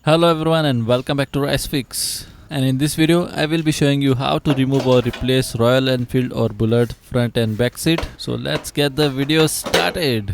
Hello everyone and welcome back to Rysfix. And in this video I will be showing you how to remove or replace Royal Enfield or Bullet front and back seat. So let's get the video started.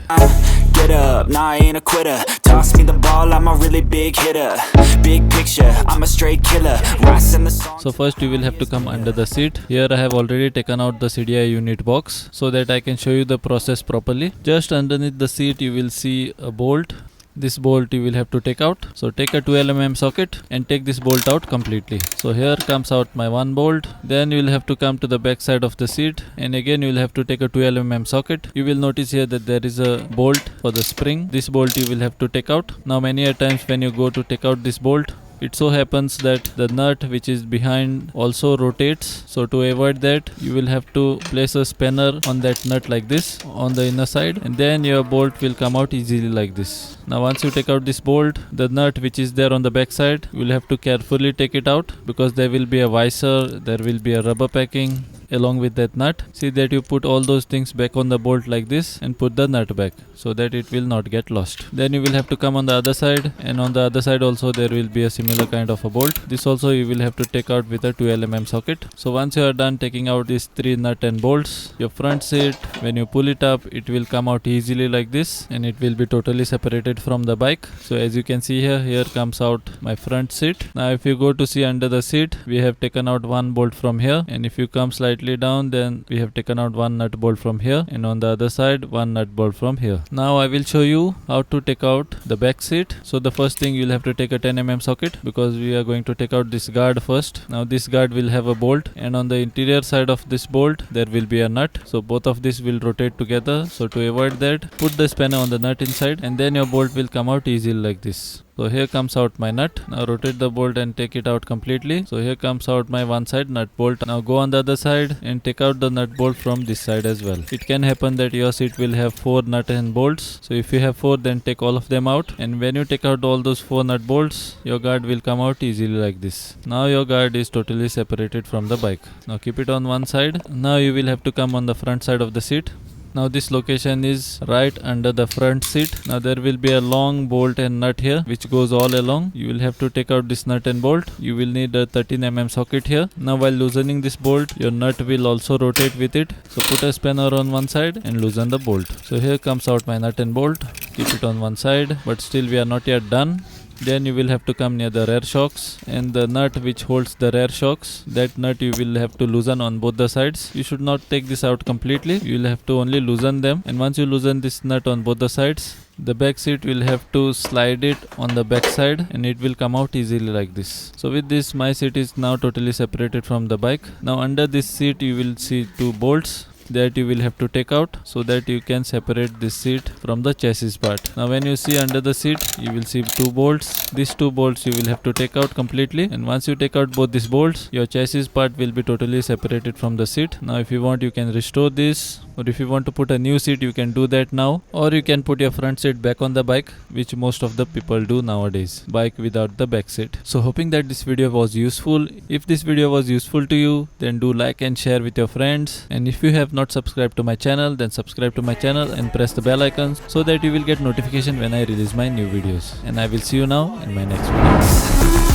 Get up, nah I ain't a quitter. Toss me the ball, I'm a really big hitter. Big picture, I'm a straight killer. Rising the song. So first you will have to come under the seat. Here I have already taken out the CDI unit box so that I can show you the process properly. Just underneath the seat you will see a bolt. This bolt you will have to take out. So take a 12mm socket and take this bolt out completely. So here comes out my one bolt. Then you will have to come to the back side of the seat and again you will have to take a 12mm socket. You will notice here that there is a bolt for the spring. This bolt you will have to take out. Now many a times when you go to take out this bolt, it so happens that the nut which is behind also rotates. So to avoid that, you will have to place a spanner on that nut like this on the inner side, and then your bolt will come out easily like this. Now once you take out this bolt, the nut which is there on the back side, you will have to carefully take it out because there will be a visor, there will be a rubber packing along with that nut. See that you put all those things back on the bolt like this and put the nut back so that it will not get lost. Then you will have to come on the other side, and on the other side also there will be a similar kind of a bolt. This also you will have to take out with a 12mm socket. So once you are done taking out these three nut and bolts, your front seat, when you pull it up, it will come out easily like this and it will be totally separated from the bike. So as you can see here comes out my front seat. Now if you go to see under the seat, we have taken out one bolt from here, and if you come slightly down, then we have taken out one nut bolt from here, and on the other side one nut bolt from here. Now I will show you how to take out the back seat. So the first thing you'll have to take a 10mm socket because we are going to take out this guard first. Now this guard will have a bolt, and on the interior side of this bolt there will be a nut. So both of this will rotate together. So to avoid that, put the spanner on the nut inside and then your bolt will come out easily like this. So here comes out my nut. Now rotate the bolt and take it out completely. So here comes out my one side nut bolt. Now go on the other side and take out the nut bolt from this side as well. It can happen that your seat will have 4 nut and bolts. So if you have 4, then take all of them out. And when you take out all those 4 nut bolts, your guard will come out easily like this. Now your guard is totally separated from the bike. Now keep it on one side. Now you will have to come on the front side of the seat. Now this location is right under the front seat. Now there will be a long bolt and nut here which goes all along. You will have to take out this nut and bolt. You will need a 13mm socket here. Now while loosening this bolt, your nut will also rotate with it. So put a spanner on one side and loosen the bolt. So here comes out my nut and bolt. Keep it on one side, but still we are not yet done. Then you will have to come near the rear shocks, and the nut which holds the rear shocks, that nut you will have to loosen on both the sides. You should not take this out completely. You will have to only loosen them, and once you loosen this nut on both the sides, the back seat will have to slide it on the back side and it will come out easily like this. So with this, my seat is now totally separated from the bike. Now under this seat you will see 2 bolts that you will have to take out so that you can separate this seat from the chassis part. Now when you see under the seat, you will see 2 bolts. These 2 bolts you will have to take out completely, and once you take out both these bolts, your chassis part will be totally separated from the seat. Now if you want, you can restore this, or if you want to put a new seat, you can do that now, or you can put your front seat back on the bike, which most of the people do nowadays, bike without the back seat. So hoping that this video was useful. If this video was useful to you, then do like and share with your friends, and if you have not subscribed to my channel, then subscribe to my channel and press the bell icon so that you will get notification when I release my new videos. And I will see you now in my next video.